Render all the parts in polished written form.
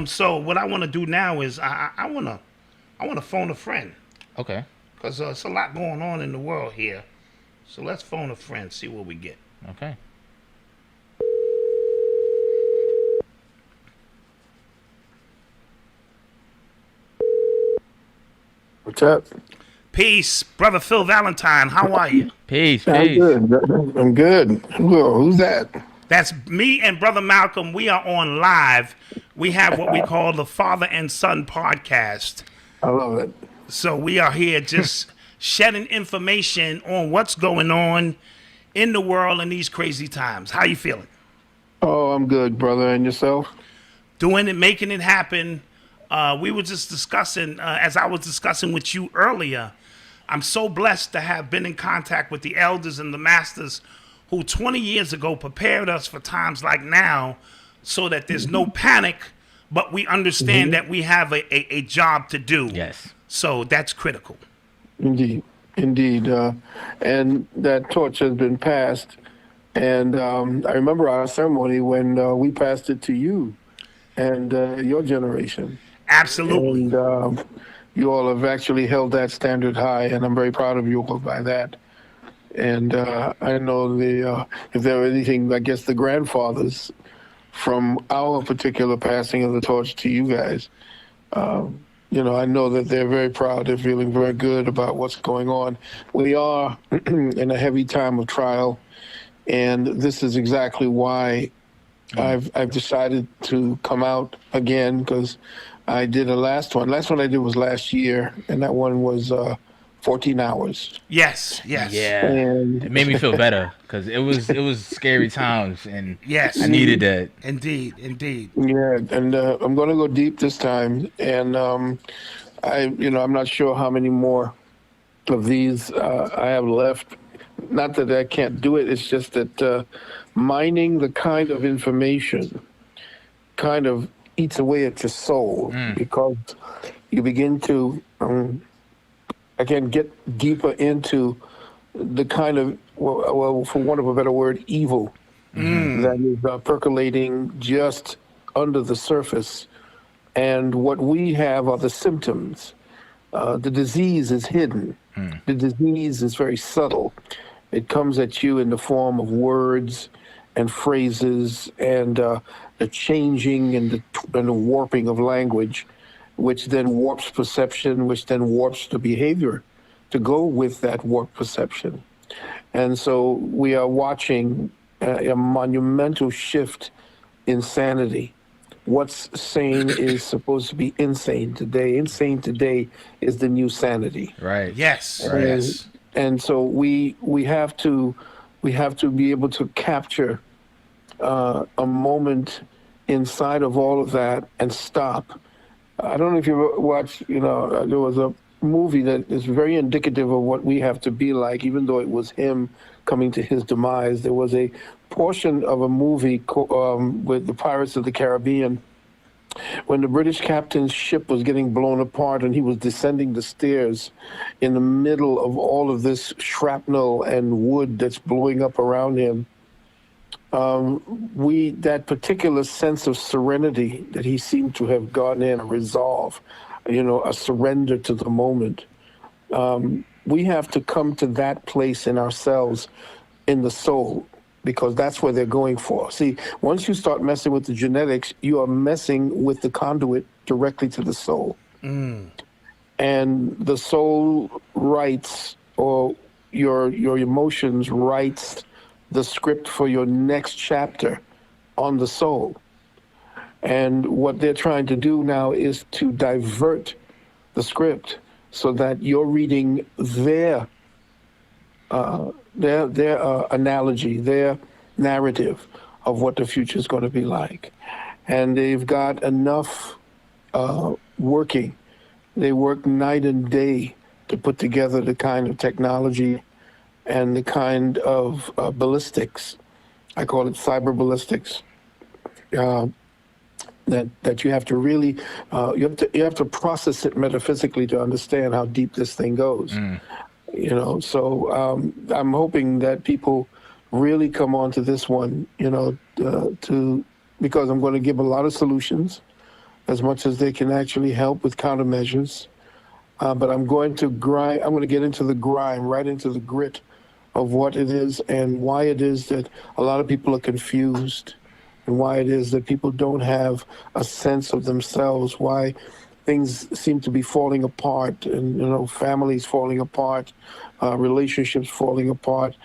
So what I want to do now is I want to phone a friend Okay. because it's a lot going on in the world here. So let's phone a friend, see what we get. Okay. What's up? Peace, brother Phil Valentine. How are you? Peace. I'm Peace. good. I'm good. Who's that? That's me and brother Malcolm. We are on live. We have what we call the Father and Son podcast. I love it. So we are here just shedding information on what's going on in the world in these crazy times. How you feeling? Oh, I'm good, brother. And yourself? Doing it, making it happen. We were just discussing, as I was discussing with you earlier, I'm so blessed to have been in contact with the elders and the masters who 20 years ago prepared us for times like now so that there's no panic, but we understand that we have a job to do. Yes. So that's critical. Indeed. Indeed. And that torch has been passed. And I remember our ceremony when we passed it to you and your generation. Absolutely. And you all have actually held that standard high, and I'm very proud of you all by that. And I know if there were anything, I guess the grandfathers from our particular passing of the torch to you guys, I know that they're very proud. They're feeling very good about what's going on. We are in a heavy time of trial, and this is exactly why I've decided to come out again, because I did a last one. Last one I did was last year, and that one was 14 hours. Yes. Yeah. And It made me feel better because it was scary times, and Yes. I needed that. Indeed. yeah, and I'm going to go deep this time, and I'm not sure how many more of these I have left. Not that I can't do it. It's just that mining the kind of information kind of eats away at your soul, because you begin to again get deeper into the kind of, well, for want of a better word, evil that is percolating just under the surface. And what we have are the symptoms. The disease is hidden. The disease is very subtle. It comes at you in the form of words and phrases and the changing and the warping of language, which then warps perception, which then warps the behavior to go with that warped perception. And so we are watching a monumental shift in sanity. What's sane is supposed to be insane today. Insane today is the new sanity. Right. Yes. Right. Yes. And so we have to be able to capture a moment inside of all of that and stop. I don't know if you ever watched, there was a movie that is very indicative of what we have to be like, even though it was him coming to his demise. There was a portion of a movie with the Pirates of the Caribbean when the British captain's ship was getting blown apart and he was descending the stairs in the middle of all of this shrapnel and wood that's blowing up around him. That particular sense of serenity that he seemed to have gotten in, a resolve, a surrender to the moment. We have to come to that place in ourselves, in the soul, because that's where they're going for. See, once you start messing with the genetics, you are messing with the conduit directly to the soul. And the soul writes, or your emotions writes the script for your next chapter on the soul. And what they're trying to do now is to divert the script so that you're reading their analogy, their narrative of what the future is going to be like. And they've got enough working. They work night and day to put together the kind of technology and the kind of ballistics, I call it cyber ballistics, that you have to really, you have to process it metaphysically to understand how deep this thing goes. So I'm hoping that people really come onto this one, because I'm going to give a lot of solutions. as much as they can actually help with countermeasures. But I'm going to grind. I'm going to get into the grind, right into the grit of what it is and why it is that a lot of people are confused, and why it is that people don't have a sense of themselves. Why things seem to be falling apart, and families falling apart, relationships falling apart,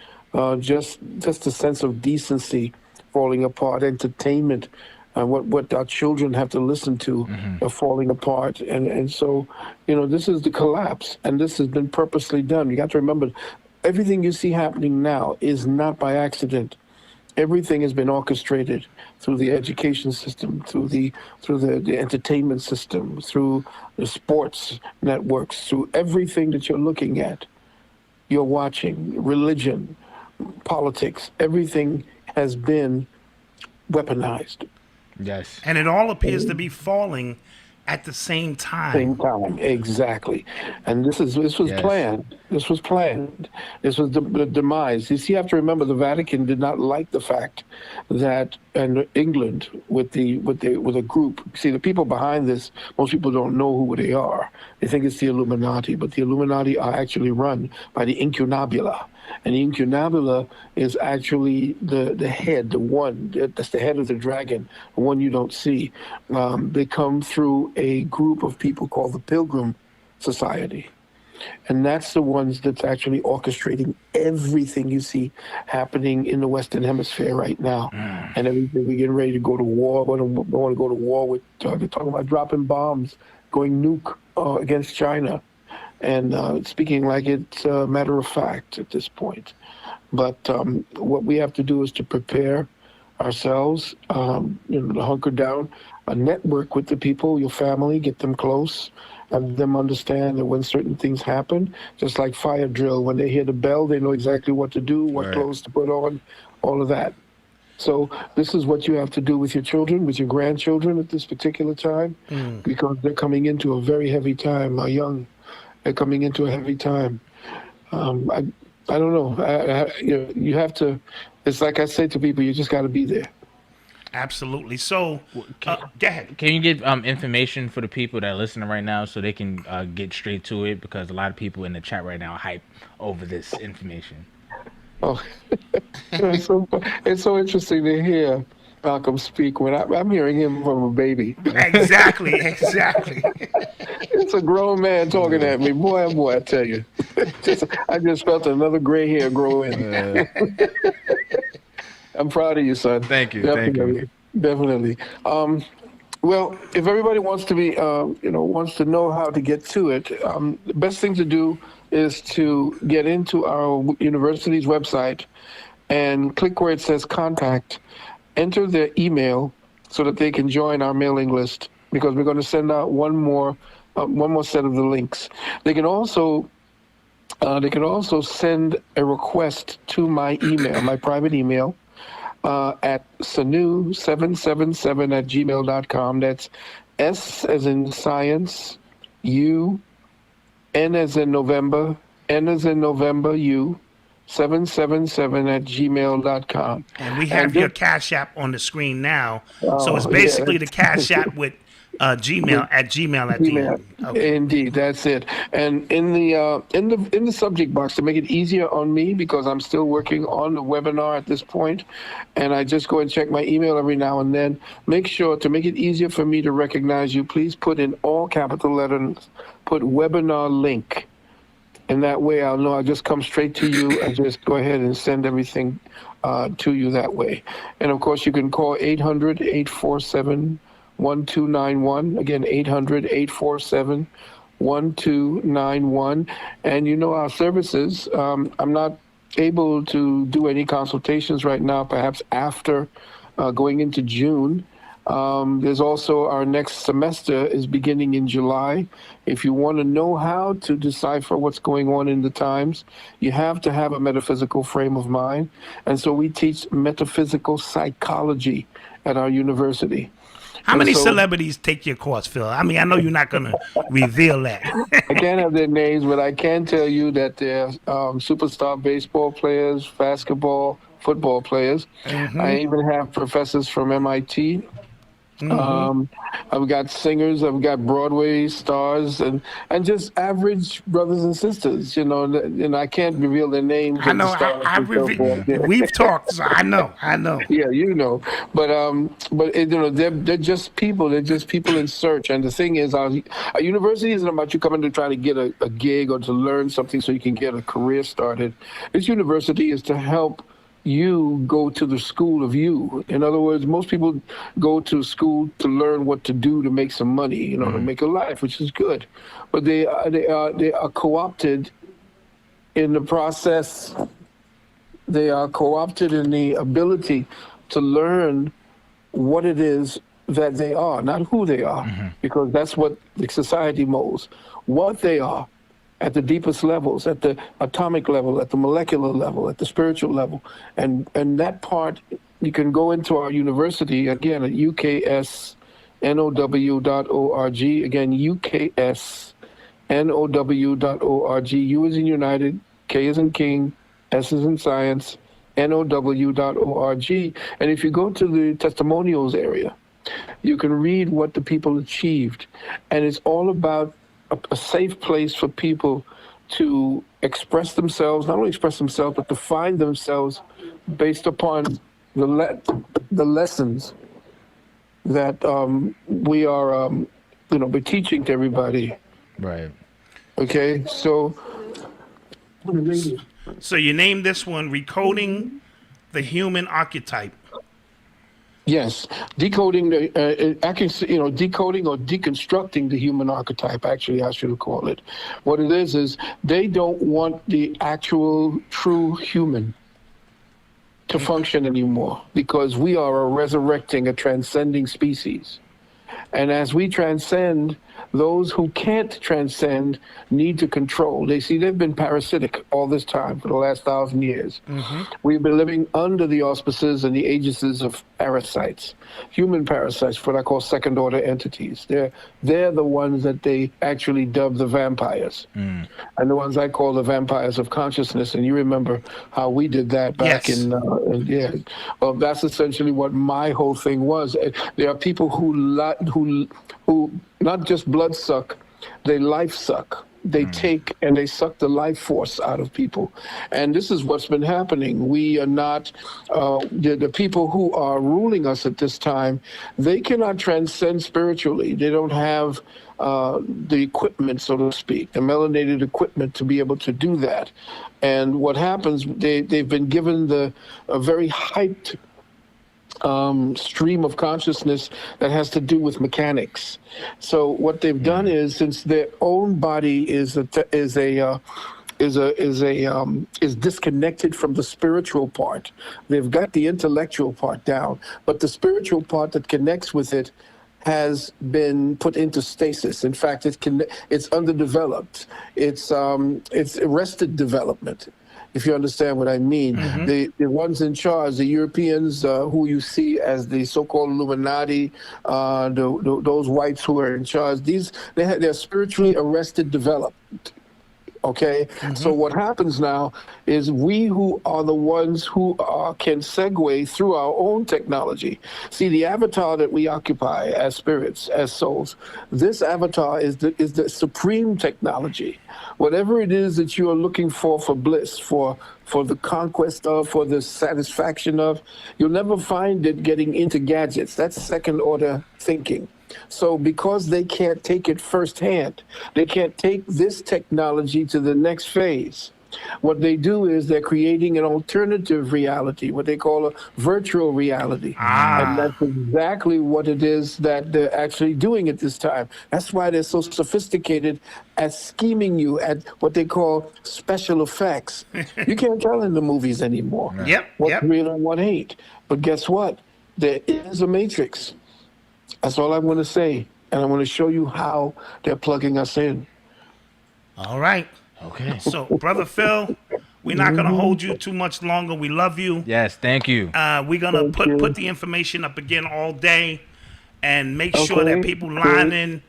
just a sense of decency falling apart, entertainment, what our children have to listen to are falling apart, and so this is the collapse, and this has been purposely done. You got to remember, everything you see happening now is not by accident. Everything has been orchestrated through the education system, through the entertainment system, through the sports networks, through everything that you're looking at, you're watching, religion, politics, everything has been weaponized. Yes. And it all appears to be falling at the same Same time. time, exactly. And this was Yes. planned. This was planned. This was the demise. You have to remember, the Vatican did not like the fact that, and England with a group. See, the people behind this, most people don't know who they are. They think it's the Illuminati, but the Illuminati are actually run by the Incunabula. And the Incunabula is actually the head, the one that's the head of the dragon, the one you don't see. They come through a group of people called the Pilgrim Society. And that's the ones that's actually orchestrating everything you see happening in the Western Hemisphere right now. And everything, we're getting ready to go to war. We want to go to war with, they're talking about dropping bombs, going nuke against China. And speaking like it's a matter of fact at this point. But what we have to do is to prepare ourselves, to hunker down, network with the people, your family, get them close, have them understand that when certain things happen, just like fire drill, when they hear the bell, they know exactly what to do, what Right. clothes to put on, all of that. So this is what you have to do with your children, with your grandchildren at this particular time, because they're coming into a very heavy time, they're coming into a heavy time. I don't know. You have to. It's like I say to people, you just got to be there. Absolutely. So, go ahead. Can you give information for the people that are listening right now so they can get straight to it? Because a lot of people in the chat right now are hype over this information. Oh, it's so interesting to hear Malcolm speak when I'm hearing him from a baby. Exactly. Exactly. It's a grown man talking at me, boy. Oh boy, I tell you, I just felt another gray hair grow in. I'm proud of you, son. Thank you. Definitely, definitely. Well, if everybody wants to be, wants to know how to get to it, the best thing to do is to get into our university's website and click where it says contact, enter their email so that they can join our mailing list, because we're going to send out one more set of the links. They can also send a request to my email, my private email, at sanu777 at gmail.com. That's S as in science, U, N as in November, N as in November, U, 777 at gmail.com. And we have your Cash App on the screen now. So it's basically the Cash App with Gmail at Gmail at the end. Okay. Indeed, that's it. And in the subject box, to make it easier on me, because I'm still working on the webinar at this point, and I just go and check my email every now and then. Make sure to make it easier for me to recognize you, please put in all capital letters, put webinar link. And that way I'll know. I'll just come straight to you and just go ahead and send everything to you that way. And of course, you can call 800-847-1291. Again, 800-847-1291. And our services, I'm not able to do any consultations right now, perhaps after going into June. There's also our next semester is beginning in July. If you want to know how to decipher what's going on in the times, you have to have a metaphysical frame of mind. And so we teach metaphysical psychology at our university. How many celebrities take your course, Phil? I mean, I know you're not going to reveal that. I can't have their names, but I can tell you that they're superstar baseball players, basketball, football players. I even have professors from MIT Um, I've got singers, I've got Broadway stars, and just average brothers and sisters. And I can't reveal their names I of the know. stars and so forth. Yeah, We've talked, so I know. I know. yeah, but they're just people. They're just people in search. And the thing is, our university isn't about you coming to try to get a gig or to learn something so you can get a career started. This university is to help you go to the school of you. In other words, most people go to school to learn what to do to make some money, to make a life, which is good. But they are co-opted in the process. They are co-opted in the ability to learn what it is that they are, not who they are, because that's what the society molds. What they are at the deepest levels, at the atomic level, at the molecular level, at the spiritual level. And that part, you can go into our university, again, at uksnow.org. Again, uksnow.org. U is in United, K is in King, S is in Science, now.org. And if you go to the testimonials area, you can read what the people achieved. And it's all about a safe place for people to express themselves, not only express themselves, but to find themselves based upon the lessons that we are, we're teaching to everybody. Right. Okay, so So you named this one "Recoding the Human Archetype." yes, decoding decoding or deconstructing the human archetype. Actually, I should call it. What it is they don't want the actual true human to function anymore because we are a resurrecting, a transcending species. And as we transcend, those who can't transcend need to control. They've been parasitic all this time for the last 1,000 years. We've been living under the auspices and the aegis of parasites, human parasites, what I call second order entities. They're the ones that they actually dub the vampires. And the ones I call the vampires of consciousness. And you remember how we did that back Yes. yeah. Well, that's essentially what my whole thing was. There are people who not just blood suck, they life suck. They take and they suck the life force out of people. And this is what's been happening. We are not, the people who are ruling us at this time, they cannot transcend spiritually. They don't have the equipment, so to speak, the melanated equipment to be able to do that. And what happens, they've been given a very hyped stream of consciousness that has to do with mechanics. So what they've done is, since their own body is disconnected from the spiritual part, they've got the intellectual part down, but the spiritual part that connects with it has been put into stasis. In fact, it's underdeveloped. It's arrested development, if you understand what I mean. The ones in charge, the Europeans, who you see as the so-called Illuminati, those whites who are in charge, they're spiritually arrested development. Okay, so what happens now is we who are the ones who can segue through our own technology. See, the avatar that we occupy as spirits, as souls, this avatar is the supreme technology. Whatever it is that you are looking for bliss, for the conquest of, for the satisfaction of, you'll never find it getting into gadgets. That's second order thinking. So because they can't take it firsthand, they can't take this technology to the next phase. What they do is they're creating an alternative reality, what they call a virtual reality. And that's exactly what it is that they're actually doing at this time. That's why they're so sophisticated at scheming you at what they call special effects. You can't tell in the movies anymore what's real and what ain't. But guess what? There is a matrix. That's all I want to say. And I want to show you how they're plugging us in. All right. Okay. So, Brother Phil, we're not going to hold you too much longer. We love you. Yes, thank you. We're going to put the information up again all day and make sure that people line in.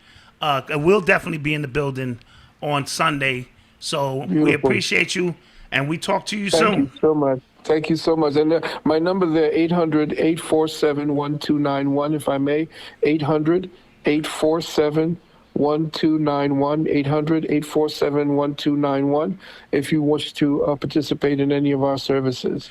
We'll definitely be in the building on Sunday. So we appreciate you, and we talk to you soon. Thank you so much. Thank you so much. And my number there, 800-847-1291, if I may. 800-847-1291. 800-847-1291, if you wish to participate in any of our services.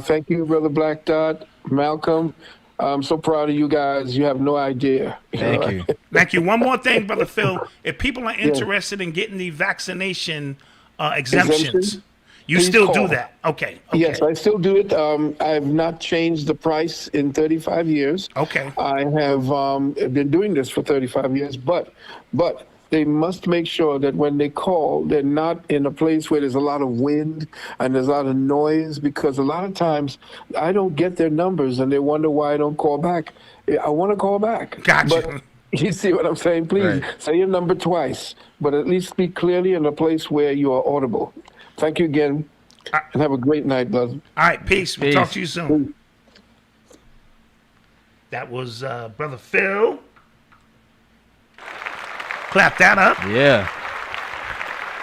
Thank you, Brother Black Dot, Malcolm. I'm so proud of you guys. You have no idea. Thank you. Thank you. One more thing, Brother Phil. If people are interested in getting the vaccination exemptions, Exemption? you Please still call. do that. Okay. Yes, I still do it. I have not changed the price in 35 years. Okay. I have been doing this for 35 years, but they must make sure that when they call, they're not in a place where there's a lot of wind and there's a lot of noise, because a lot of times I don't get their numbers and they wonder why I don't call back. I want to call back. Gotcha. But you see what I'm saying? Please say your number twice, but at least speak clearly in a place where you are audible. Thank you again, and have a great night, brother. All right, peace. We'll Peace. talk to you soon. That was Brother Phil. Clap that up. Yeah.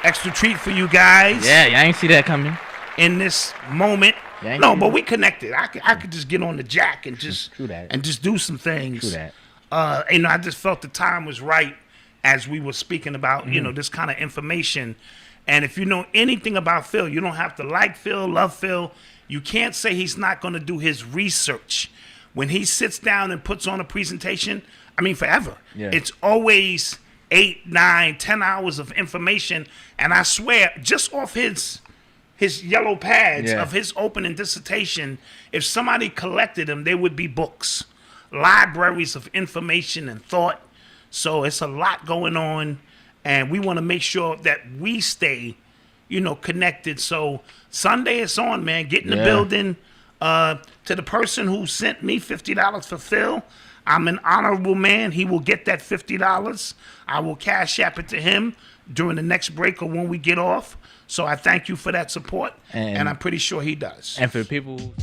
Extra treat for you guys. Yeah, y'all ain't see that coming. In this moment. Yeah, No, but we connected. I could just get on the jack and just True that. and just do some things. True that. I just felt the time was right as we were speaking about, this kind of information. And if you know anything about Phil, you don't have to like Phil, love Phil. You can't say he's not going to do his research. When he sits down and puts on a presentation, forever. Yeah. It's always 8, 9, 10 hours of information. And I swear, just off his yellow pads of his opening dissertation, if somebody collected them, there would be books, libraries of information and thought. So it's a lot going on. And we want to make sure that we stay, connected. So Sunday is on, man. Get in the building. To the person who sent me $50 for Phil, I'm an honorable man. He will get that $50. I will cash app it to him during the next break or when we get off. So I thank you for that support, and I'm pretty sure he does. And for the people